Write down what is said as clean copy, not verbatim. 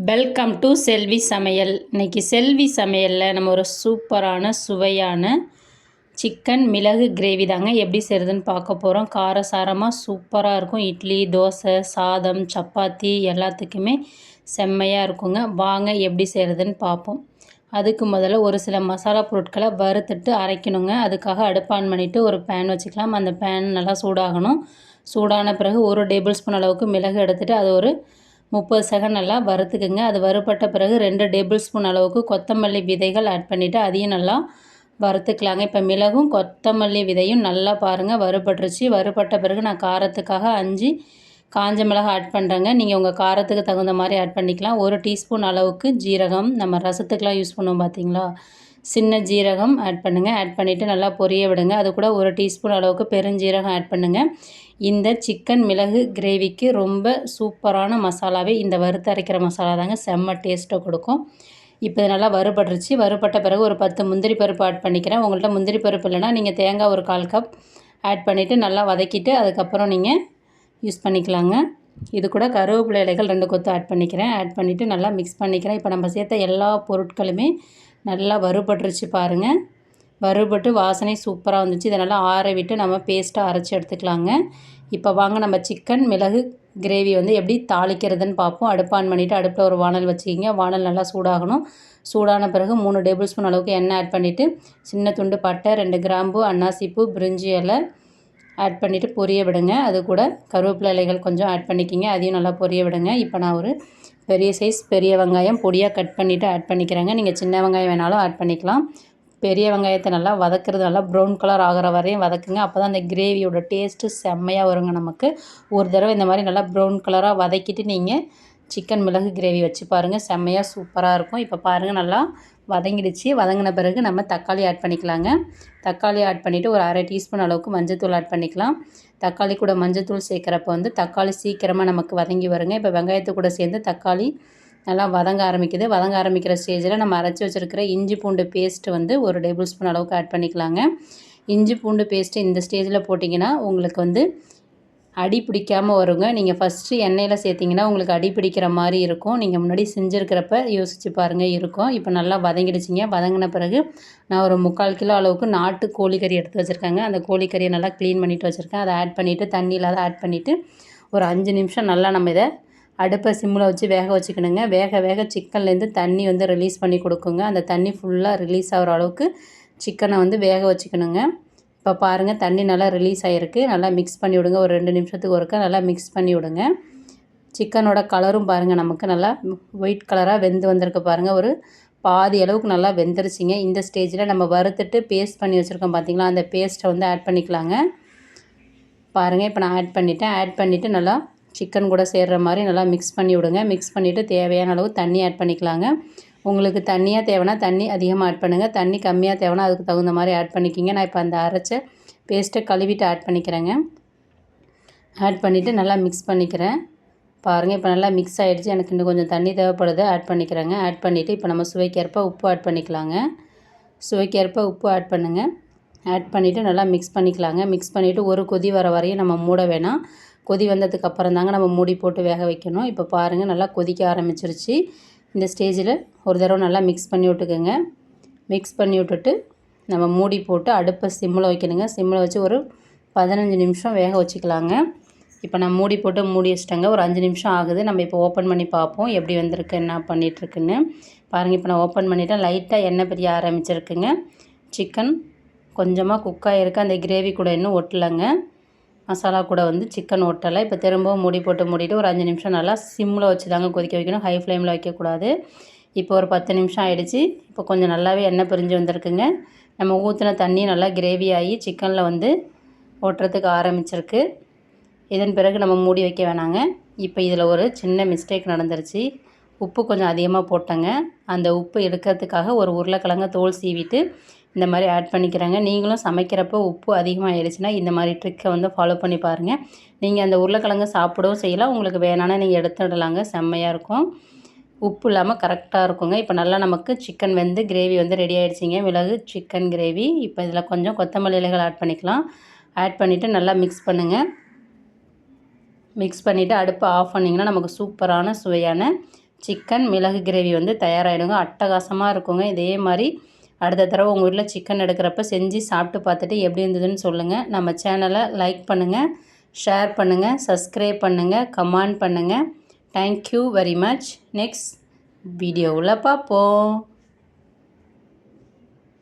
Welcome to செல்வி சமையல். இன்றைக்கி செல்வி சமையலில் நம்ம ஒரு சூப்பரான சுவையான சிக்கன் மிளகு கிரேவி தாங்க எப்படி செய்கிறதுன்னு பார்க்க போகிறோம். காரசாரமாக சூப்பராக இருக்கும். இட்லி, தோசை, சாதம், சப்பாத்தி எல்லாத்துக்குமே செம்மையாக இருக்குங்க. வாங்க எப்படி செய்கிறதுன்னு பார்ப்போம். அதுக்கு முதல்ல ஒரு சில மசாலா பொருட்களை வறுத்துட்டு அரைக்கணுங்க. அதுக்காக அடுப்பு ஆன் பண்ணிவிட்டு ஒரு பேன் வச்சுக்கலாம். அந்த பேன் நல்லா சூடாகணும். சூடான பிறகு 1 டேபிள் ஸ்பூன் அளவுக்கு மிளகு எடுத்துகிட்டு அது ஒரு 30 செகண்ட் நல்லா வறுத்துக்குங்க. அது வறுபட்ட பிறகு 2 டேபிள் ஸ்பூன் அளவுக்கு கொத்தமல்லி விதைகள் ஆட் பண்ணிவிட்டு அதையும் நல்லா வறுத்துக்கலாங்க. இப்போ மிளகும் கொத்தமல்லி விதையும் நல்லா பாருங்கள் வறுபட்டுருச்சு. வறுபட்ட பிறகு நான் காரத்துக்காக 5 காஞ்ச மிளகாய் ஆட் பண்ணுறேங்க. நீங்கள் உங்கள் காரத்துக்கு தகுந்த மாதிரி ஆட் பண்ணிக்கலாம். 1 டீஸ்பூன் அளவுக்கு ஜீரகம், நம்ம ரசத்துக்கெலாம் யூஸ் பண்ணுவோம் பார்த்தீங்களா, சின்ன ஜீரகம் ஆட் பண்ணுங்கள். ஆட் பண்ணிவிட்டு நல்லா பொரிய விடுங்க. அது கூட 1 டீஸ்பூன் அளவுக்கு பெருஞ்சீரகம் ஆட் பண்ணுங்கள். இந்த சிக்கன் மிளகு கிரேவிக்கு ரொம்ப சூப்பரான மசாலாவே இந்த வறுத்து அரைக்கிற மசாலா தாங்க. செம்ம டேஸ்ட்டை கொடுக்கும். இப்போ இது நல்லா வறுபட்டுருச்சு. வறுபட்ட பிறகு ஒரு 10 முந்திரி பருப்பு ஆட் பண்ணிக்கிறேன். உங்கள்கிட்ட முந்திரி பருப்பு இல்லைனா நீங்கள் தேங்காய் ஒரு 1/4 கப் ஆட் பண்ணிவிட்டு நல்லா வதக்கிட்டு அதுக்கப்புறம் நீங்கள் யூஸ் பண்ணிக்கலாங்க. இது கூட கருவேப்பிலை இலைகள் 2 கொத்து ஆட் பண்ணிக்கிறேன். ஆட் பண்ணிவிட்டு நல்லா மிக்ஸ் பண்ணிக்கிறேன். இப்போ நம்ம சேர்த்த எல்லா பொருட்களுமே நல்லா வறுபட்டுருச்சு பாருங்கள். வறுபட்டு வாசனை சூப்பராக வந்துச்சு. இதை நல்லா ஆற விட்டு நம்ம பேஸ்ட்டாக அரைச்சி எடுத்துக்கலாங்க. இப்போ வாங்க நம்ம சிக்கன் மிளகு கிரேவி எப்படி தாளிக்கிறதுன்னு பார்ப்போம். அடுப்பு ஆன் பண்ணிவிட்டு அடுப்பில் ஒரு வானல் வச்சுக்கிங்க. வானல் நல்லா சூடாகணும். சூடான பிறகு 3 டேபிள் ஸ்பூன் அளவுக்கு எண்ணெய் ஆட் பண்ணிவிட்டு சின்ன துண்டு பட்டை, 2 கிராம்பு, அன்னாசிப்பூ, பிரிஞ்சி இலை ஆட் பண்ணிவிட்டு பொரிய விடுங்க. அது கூட கருவேப்பிலை இலைகள் கொஞ்சம் ஆட் பண்ணிக்கிங்க. அதையும் நல்லா பொரிய விடுங்க. இப்போ நான் ஒரு பெரிய சைஸ் பெரிய வெங்காயம் பொடியாக கட் பண்ணிவிட்டு ஆட் பண்ணிக்கிறேங்க. நீங்கள் சின்ன வெங்காயம் வேணாலும் ஆட் பண்ணிக்கலாம். பெரிய வெங்காயத்தை நல்லா வதக்கிறது, நல்லா ப்ரௌன் கலர் ஆகிற வரையும் வதக்குங்க. அப்போ தான் அந்த கிரேவியோட டேஸ்ட்டு செம்மையாக வருங்க நமக்கு. ஒரு தடவை இந்த மாதிரி நல்லா ப்ரௌன் கலராக வதக்கிட்டு நீங்கள் சிக்கன் மிளகு கிரேவி வச்சு பாருங்கள். செம்மையாக சூப்பராக இருக்கும். இப்போ பாருங்கள் நல்லா வதங்கிடுச்சு. வதங்கின பிறகு நம்ம தக்காளி ஆட் பண்ணிக்கலாங்க. தக்காளி ஆட் பண்ணிவிட்டு ஒரு 1/2 டீஸ்பூன் அளவுக்கு மஞ்சள்தூள் ஆட் பண்ணிக்கலாம். தக்காளி கூட மஞ்சள்தூள் சேர்க்குறப்ப தக்காளி சீக்கிரமாக நமக்கு வதங்கி வருங்க. இப்போ வெங்காயத்து கூட சேர்ந்து தக்காளி நல்லா வதங்க ஆரம்பிக்குது. வதங்க ஆரம்பிக்கிற ஸ்டேஜில் நம்ம அரைச்சி வச்சுருக்கிற இஞ்சி பூண்டு பேஸ்ட்டு 1 டேபிள் ஸ்பூன் அளவுக்கு ஆட் பண்ணிக்கலாங்க. இஞ்சி பூண்டு பேஸ்ட்டு இந்த ஸ்டேஜில் போட்டிங்கன்னா உங்களுக்கு அடி பிடிக்காமல் வருங்க. நீங்கள் ஃபஸ்ட்டு எண்ணெயில் சேர்த்திங்கன்னா உங்களுக்கு அடி பிடிக்கிற மாதிரி இருக்கும். நீங்கள் முன்னாடி செஞ்சுருக்கிறப்ப யோசித்து பாருங்கள் இருக்கும். இப்போ நல்லா வதங்கிடுச்சிங்க. வதங்கின பிறகு நான் ஒரு 3/4 கிலோ அளவுக்கு நாட்டு கோழிக்கறி எடுத்து வச்சுருக்கேங்க. அந்த கோழிக்கறியை நல்லா க்ளீன் பண்ணிவிட்டு வச்சுருக்கேன். அதை ஆட் பண்ணிவிட்டு தண்ணி இல்லாத ஆட் பண்ணிவிட்டு ஒரு 5 நிமிஷம் நல்லா நம்ம இதை அடுப்பை சிம்மில் வச்சு வேக வச்சுக்கணுங்க. வேக வேக சிக்கன்லேருந்து தண்ணி ரிலீஸ் பண்ணி கொடுக்குங்க. அந்த தண்ணி ஃபுல்லாக ரிலீஸ் ஆகிற அளவுக்கு சிக்கனை வேக வச்சுக்கணுங்க. இப்போ பாருங்கள் தண்ணி நல்லா ரிலீஸ் ஆகிருக்கு. நல்லா மிக்ஸ் பண்ணி விடுங்க. ஒரு 2 நிமிஷத்துக்கு ஒருக்கா நல்லா மிக்ஸ் பண்ணி விடுங்க. சிக்கனோட கலரும் பாருங்கள் நமக்கு நல்லா ஒயிட் கலராக வெந்து வந்திருக்கு பாருங்கள். ஒரு பாதி அளவுக்கு நல்லா வெந்துருச்சிங்க. இந்த ஸ்டேஜில் நம்ம வறுத்துட்டு பேஸ்ட் பண்ணி வச்சுருக்கோம் பார்த்திங்களா, அந்த பேஸ்ட்டை ஆட் பண்ணிக்கலாங்க. பாருங்கள் இப்போ நான் ஆட் பண்ணிவிட்டேன். ஆட் பண்ணிவிட்டு நல்லா சிக்கன் கூட சேர்கிற மாதிரி நல்லா மிக்ஸ் பண்ணி விடுங்க. மிக்ஸ் பண்ணிவிட்டு தேவையான அளவு தண்ணி ஆட் பண்ணிக்கலாங்க. உங்களுக்கு தண்ணியாக தேவைன்னா தண்ணி அதிகமாக ஆட் பண்ணுங்கள். தண்ணி கம்மியாக தேவைன்னா அதுக்கு தகுந்த மாதிரி ஆட் பண்ணிக்கிங்க. நான் இப்போ அந்த அரைச்ச பேஸ்ட்டை கழுவிட்டு ஆட் பண்ணிக்கிறேங்க. ஆட் பண்ணிவிட்டு நல்லா மிக்ஸ் பண்ணிக்கிறேன். பாருங்கள் இப்போ நல்லா மிக்ஸ் ஆகிடுச்சு. எனக்கு இன்னும் கொஞ்சம் தண்ணி தேவைப்படுது. ஆட் பண்ணிக்கிறேங்க. ஆட் பண்ணிவிட்டு இப்போ நம்ம சுவைக்கேற்ப உப்பு ஆட் பண்ணிக்கலாங்க. சுவைக்கேற்ப உப்பு ஆட் பண்ணுங்கள். ஆட் பண்ணிவிட்டு நல்லா மிக்ஸ் பண்ணிக்கலாங்க. மிக்ஸ் பண்ணிவிட்டு ஒரு கொதி வர வரையும் நம்ம மூட வேணாம். கொதி வந்ததுக்கு அப்புறம் தாங்க நம்ம மூடி போட்டு வேக வைக்கணும். இப்போ பாருங்கள் நல்லா கொதிக்க ஆரம்பிச்சிருச்சு. இந்த ஸ்டேஜில் ஒரு தடவை நல்லா மிக்ஸ் பண்ணி விட்டுக்கோங்க. மிக்ஸ் பண்ணி விட்டுட்டு நம்ம மூடி போட்டு அடுப்பை சிம்மில் வைக்கணுங்க. சிம்மில் வச்சு ஒரு 15 நிமிஷம் வேக வச்சுக்கலாங்க. இப்போ நான் மூடி போட்டு மூடி வச்சிட்டேங்க. ஒரு 5 நிமிஷம் ஆகுது. நம்ம இப்போ ஓப்பன் பண்ணி பார்ப்போம் எப்படி வந்திருக்கு, என்ன பண்ணிகிட்ருக்குன்னு பாருங்கள். இப்போ நான் ஓப்பன் பண்ணிவிட்டேன். லைட்டாக எண்ணெய் பிரிய ஆரம்பிச்சிருக்குங்க. சிக்கன் கொஞ்சமாக குக் ஆகிருக்கு. அந்த கிரேவி கூட இன்னும் ஒட்டலைங்க. மசாலா கூட சிக்கன் ஒட்டலை. இப்போ திரும்பவும் மூடி போட்டு மூடிட்டு ஒரு 5 நிமிஷம் நல்லா சிம்மில் வச்சு தாங்க கொதிக்க வைக்கணும். ஹை ஃப்ளேமில் வைக்கக்கூடாது. இப்போ ஒரு 10 நிமிஷம் ஆகிடுச்சு. இப்போ கொஞ்சம் நல்லாவே எண்ணெய் பிரிஞ்சு வந்திருக்குங்க. நம்ம ஊற்றின தண்ணி நல்லா கிரேவி ஆகி சிக்கனில் ஒட்டுறதுக்கு ஆரம்பிச்சிருக்கு. இதன் பிறகு நம்ம மூடி வைக்க வேணாங்க. இப்போ இதில் ஒரு சின்ன மிஸ்டேக் நடந்துருச்சு. உப்பு கொஞ்சம் அதிகமாக போட்டேங்க. அந்த உப்பு எடுக்கிறதுக்காக ஒரு உருளைக்கிழங்க தோல் சீவிட்டு இந்த மாதிரி ஆட் பண்ணிக்கிறாங்க. நீங்களும் சமைக்கிறப்போ உப்பு அதிகமாக ஆயிடுச்சுன்னா இந்த மாதிரி ட்ரிக்கை ஃபாலோ பண்ணி பாருங்கள். நீங்கள் அந்த உருளைக்கிழங்கு சாப்பிடவும் செய்யலாம். உங்களுக்கு வேணான்னா நீங்கள் எடுத்துடலாங்க. செம்மையாக இருக்கும். உப்பு இல்லாமல் கரெக்டாக இருக்குங்க. இப்போ நல்லா நமக்கு சிக்கன் கிரேவி ரெடி ஆகிடுச்சிங்க. மிளகு சிக்கன் கிரேவி. இப்போ இதில் கொஞ்சம் கொத்தமல்லி இலைகள் ஆட் பண்ணிக்கலாம். ஆட் பண்ணிவிட்டு நல்லா மிக்ஸ் பண்ணுங்கள். மிக்ஸ் பண்ணிவிட்டு அடுப்பை ஆஃப் பண்ணிங்கன்னா நமக்கு சூப்பரான சுவையான சிக்கன் மிளகு கிரேவி வந்து தயாராகிடுங்க. அட்டகாசமாக இருக்குங்க. இதே மாதிரி அடுத்த தடவை உங்கள் வீட்டில் சிக்கன் எடுக்கிறப்ப செஞ்சு சாப்பிட்டு பார்த்துட்டு எப்படி இருந்ததுன்னு சொல்லுங்கள். நம்ம சேனலை லைக் பண்ணுங்கள், ஷேர் பண்ணுங்கள், சப்ஸ்கிரைப் பண்ணுங்கள், கமெண்ட் பண்ணுங்கள். Thank you very much. நெக்ஸ்ட் வீடியோவில் பார்ப்போம்.